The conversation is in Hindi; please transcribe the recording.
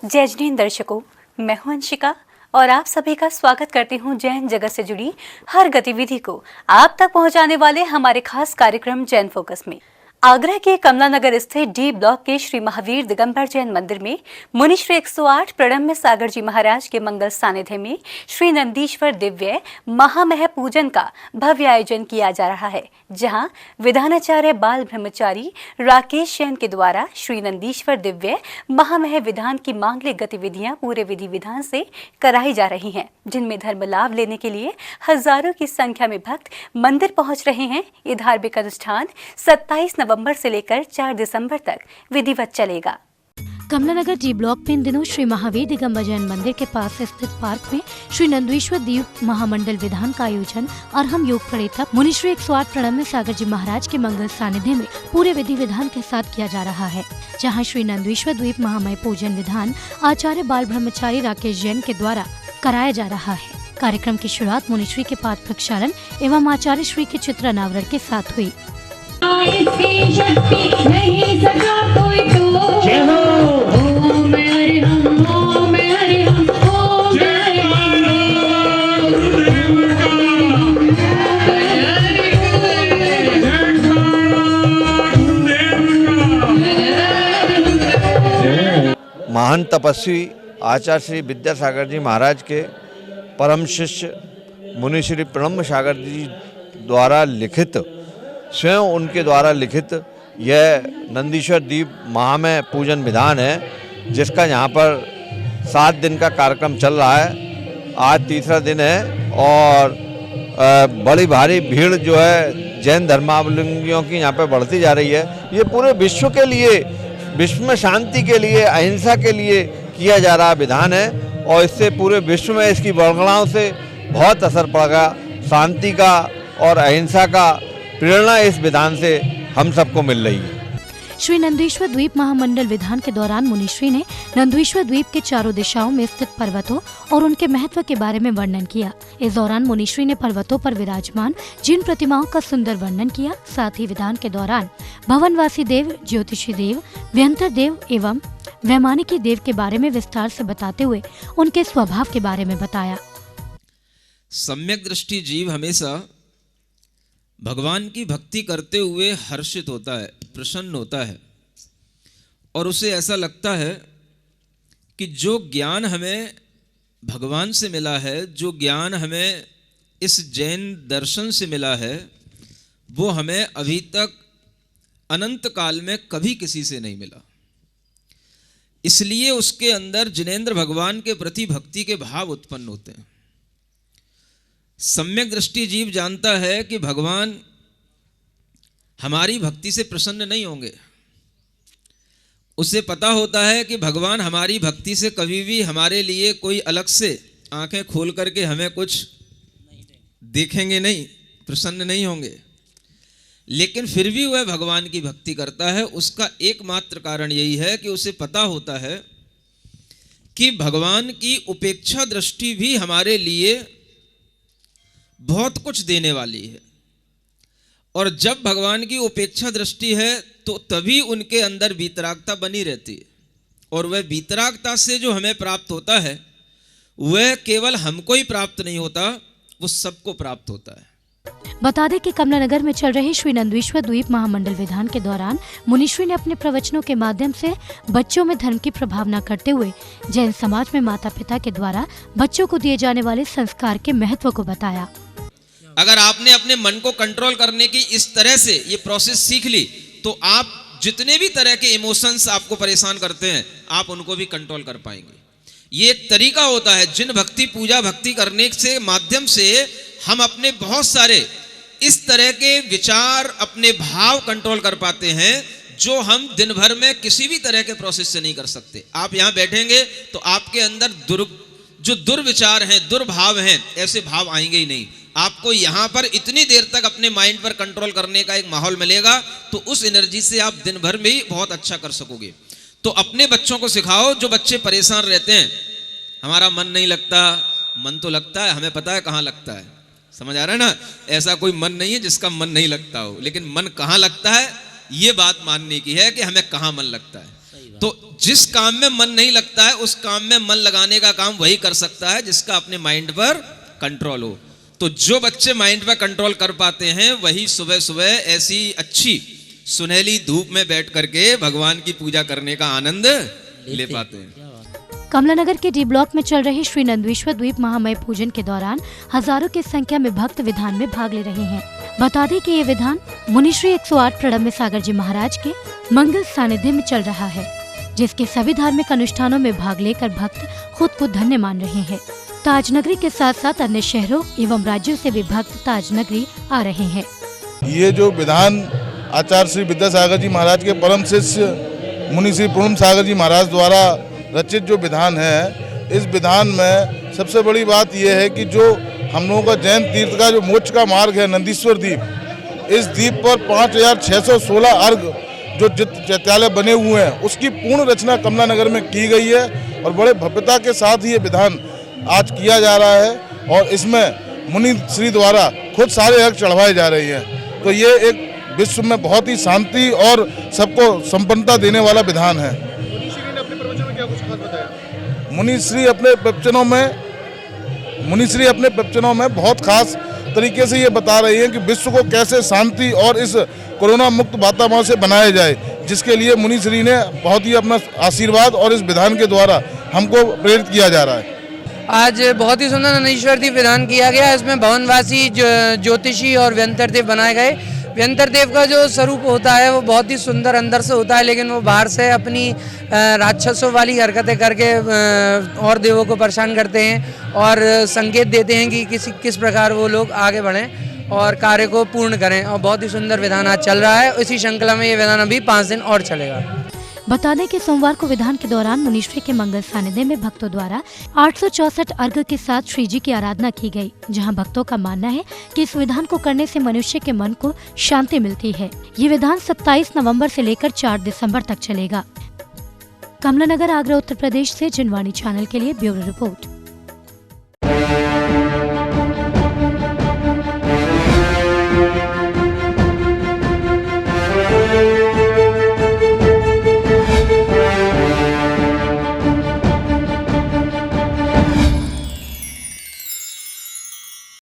जय जैन दर्शकों, मैं हूं अंशिका और आप सभी का स्वागत करती हूं जैन जगत से जुड़ी हर गतिविधि को आप तक पहुंचाने वाले हमारे खास कार्यक्रम जैन फोकस में। आगरा के कमला नगर स्थित डी ब्लॉक के श्री महावीर दिगंबर जैन मंदिर में मुनिश्री 108 प्रणम्य सागर जी महाराज के मंगल सानिध्य में श्री नंदीश्वर दिव्य महामह पूजन का भव्य आयोजन किया जा रहा है, जहां विधानाचार्य बाल ब्रह्मचारी राकेश जैन के द्वारा श्री नंदीश्वर दिव्य महामह विधान की मांगलिक गतिविधियां पूरे विधि विधान से कराई जा रही हैं, जिनमें धर्म लाभ लेने के लिए हजारों की संख्या में भक्त मंदिर पहुंच रहे हैं। ये धार्मिक अनुष्ठान 27 नवंबर से लेकर 4 दिसंबर तक विधिवत चलेगा। कमला नगर जी ब्लॉक में इन दिनों श्री महावीर दिगंबर जैन मंदिर के पास स्थित पार्क में श्री नंदीश्वर दीप महामंडल विधान का आयोजन और हम योग प्रणेता मुनिश्री 108 प्रणम्य सागर जी महाराज के मंगल सानिध्य में पूरे विधि विधान के साथ किया जा रहा है, जहां श्री नंदीश्वर द्वीप महामय पूजन विधान आचार्य बाल ब्रह्मचारी राकेश जैन के द्वारा कराया जा रहा है। कार्यक्रम की शुरुआत मुनिश्री के पाद प्रक्षालन एवं आचार्य श्री के चित्र अनावरण के साथ हुई। इसकी शक्ति नहीं सका कोई तो ओम हरि हम ओम हरि हम ओम हरि हम। महान तपस्वी आचार्य श्री विद्यासागर जी महाराज के परम शिष्य मुनि श्री प्रणम्य सागर जी द्वारा लिखित, स्वयं उनके द्वारा लिखित यह नंदीश्वर दीप महामय पूजन विधान है, जिसका यहाँ पर 7 दिन का कार्यक्रम चल रहा है। आज तीसरा दिन है और बड़ी भारी भीड़ जो है जैन धर्मावलंबियों की यहाँ पर बढ़ती जा रही है। ये पूरे विश्व के लिए, विश्व में शांति के लिए, अहिंसा के लिए किया जा रहा विधान है और इससे पूरे विश्व में इसकी वर्गणाओं से बहुत असर पड़ेगा। शांति का और अहिंसा का प्रेरणा इस विधान से हम सबको मिल रही है। श्री नंदीश्वर द्वीप महामंडल विधान के दौरान मुनिश्री ने नंदीश्वर द्वीप के चारों दिशाओं में स्थित पर्वतों और उनके महत्व के बारे में वर्णन किया। इस दौरान मुनिश्री ने पर्वतों पर विराजमान जिन प्रतिमाओं का सुंदर वर्णन किया, साथ ही विधान के दौरान भवनवासी देव, ज्योतिषी देव, व्यंतर देव एवं वैमानिकी देव के बारे में विस्तार से बताते हुए उनके स्वभाव के बारे में बताया। सम्यक दृष्टि जीव हमेशा भगवान की भक्ति करते हुए हर्षित होता है, प्रसन्न होता है और उसे ऐसा लगता है कि जो ज्ञान हमें भगवान से मिला है, जो ज्ञान हमें इस जैन दर्शन से मिला है, वो हमें अभी तक अनंत काल में कभी किसी से नहीं मिला। इसलिए उसके अंदर जिनेंद्र भगवान के प्रति भक्ति के भाव उत्पन्न होते हैं। सम्यक दृष्टि जीव जानता है कि भगवान हमारी भक्ति से प्रसन्न नहीं होंगे। उसे पता होता है कि भगवान हमारी भक्ति से कभी भी हमारे लिए कोई अलग से आंखें खोल करके हमें कुछ देखेंगे नहीं, प्रसन्न नहीं होंगे। लेकिन फिर भी वह भगवान की भक्ति करता है। उसका एकमात्र कारण यही है कि उसे पता होता है कि भगवान की उपेक्षा दृष्टि भी हमारे लिए बहुत कुछ देने वाली है और जब भगवान की उपेक्षा दृष्टि है तो तभी उनके अंदर वीतरागता बनी रहती है और वह वीतरागता से जो हमें प्राप्त होता है वह केवल हमको ही प्राप्त नहीं होता, वो सबको प्राप्त होता है। बता दें कि कमला नगर में चल रहे श्री नंदीश्वर द्वीप महामंडल विधान के दौरान मुनिश्री ने अपने प्रवचनों के माध्यम से बच्चों में धर्म की प्रभावना करते हुए जैन समाज में माता पिता के द्वारा बच्चों को दिए जाने वाले संस्कार के महत्व को बताया। अगर आपने अपने मन को कंट्रोल करने की इस तरह से ये प्रोसेस सीख ली तो आप जितने भी तरह के इमोशंस आपको परेशान करते हैं आप उनको भी कंट्रोल कर पाएंगे। ये एक तरीका होता है जिन भक्ति पूजा भक्ति करने से माध्यम से हम अपने बहुत सारे इस तरह के विचार, अपने भाव कंट्रोल कर पाते हैं जो हम दिन भर में किसी भी तरह के प्रोसेस से नहीं कर सकते। आप यहाँ बैठेंगे तो आपके अंदर जो दुर्विचार हैं, दुर्भाव हैं, ऐसे भाव आएंगे ही नहीं। आपको यहाँ पर इतनी देर तक अपने माइंड पर कंट्रोल करने का एक माहौल मिलेगा तो उस एनर्जी से आप दिन भर में ही बहुत अच्छा कर सकोगे। तो अपने बच्चों को सिखाओ, जो बच्चे परेशान रहते हैं, हमारा मन नहीं लगता, मन तो लगता है, हमें पता है कहाँ लगता है, समझ आ रहा है ना। ऐसा कोई मन नहीं है जिसका मन नहीं लगता हो, लेकिन मन कहाँ लगता है ये बात मानने की है कि हमें कहाँ मन लगता है। तो जिस काम में मन नहीं लगता है उस काम में मन लगाने का काम वही कर सकता है जिसका अपने माइंड पर कंट्रोल हो। तो जो बच्चे माइंड पर कंट्रोल कर पाते हैं वही सुबह सुबह ऐसी अच्छी सुनहली धूप में बैठ करके भगवान की पूजा करने का आनंद ले पाते हैं। कमलानगर के डी ब्लॉक में चल रहे श्री नंदीश्वर द्वीप महामय पूजन के दौरान हजारों की संख्या में भक्त विधान में भाग ले रहे हैं। बता दें कि ये विधान मुनिश्री 108 प्रणम्य सागर जी महाराज के मंगल सानिध्य में चल रहा है, जिसके सभी धार्मिक अनुष्ठानों में भाग लेकर भक्त खुद को धन्य मान रहे हैं। ताजनगरी के साथ साथ अन्य शहरों एवं राज्यों से भी भक्त ताजनगरी आ रहे हैं। ये जो विधान आचार्य श्री विद्यासागर जी महाराज के परम शिष्य मुनि श्री प्रणम्य सागर जी महाराज द्वारा रचित जो विधान है, इस विधान में सबसे बड़ी बात यह है कि जो हम लोगों का जैन तीर्थ का जो मोक्ष का मार्ग है नंदीश्वर द्वीप, इस द्वीप पर 5616 अर्घ जो चैत्यालय बने हुए हैं उसकी पूर्ण रचना कमलानगर में की गई है और बड़े भव्यता के साथ ही ये विधान आज किया जा रहा है और इसमें मुनि श्री द्वारा खुद सारे अर्घ चढ़वाए जा रहे हैं। तो ये एक विश्व में बहुत ही शांति और सबको संपन्नता देने वाला विधान है। मुनि श्री अपने प्रवचनों में बहुत खास तरीके से ये बता रही हैं कि विश्व को कैसे शांति और इस कोरोना मुक्त वातावरण से बनाया जाए, जिसके लिए मुनि श्री ने बहुत ही अपना आशीर्वाद और इस विधान के द्वारा हमको प्रेरित किया जा रहा है। आज बहुत ही सुंदर नंदीश्वर द्वीप विधान किया गया। इसमें भवनवासी ज्योतिषी और व्यंतर देव बनाए गए। व्यंतर देव का जो स्वरूप होता है वो बहुत ही सुंदर अंदर से होता है, लेकिन वो बाहर से अपनी राक्षसों वाली हरकतें करके और देवों को परेशान करते हैं और संकेत देते हैं कि किस प्रकार वो लोग आगे बढ़ें और कार्य को पूर्ण करें। और बहुत ही सुंदर विधान आज चल रहा है। इसी श्रृंखला में ये विधान अभी 5 दिन और चलेगा। बता दें कि सोमवार को विधान के दौरान मुनीश्वरी के मंगल सानिध्य में भक्तों द्वारा 864 अर्घ के साथ श्री जी की आराधना की गई, जहां भक्तों का मानना है कि इस विधान को करने से मनुष्य के मन को शांति मिलती है। ये विधान 27 नवंबर से लेकर 4 दिसंबर तक चलेगा। कमलानगर, आगरा, उत्तर प्रदेश से जिनवाणी चैनल के लिए ब्यूरो रिपोर्ट।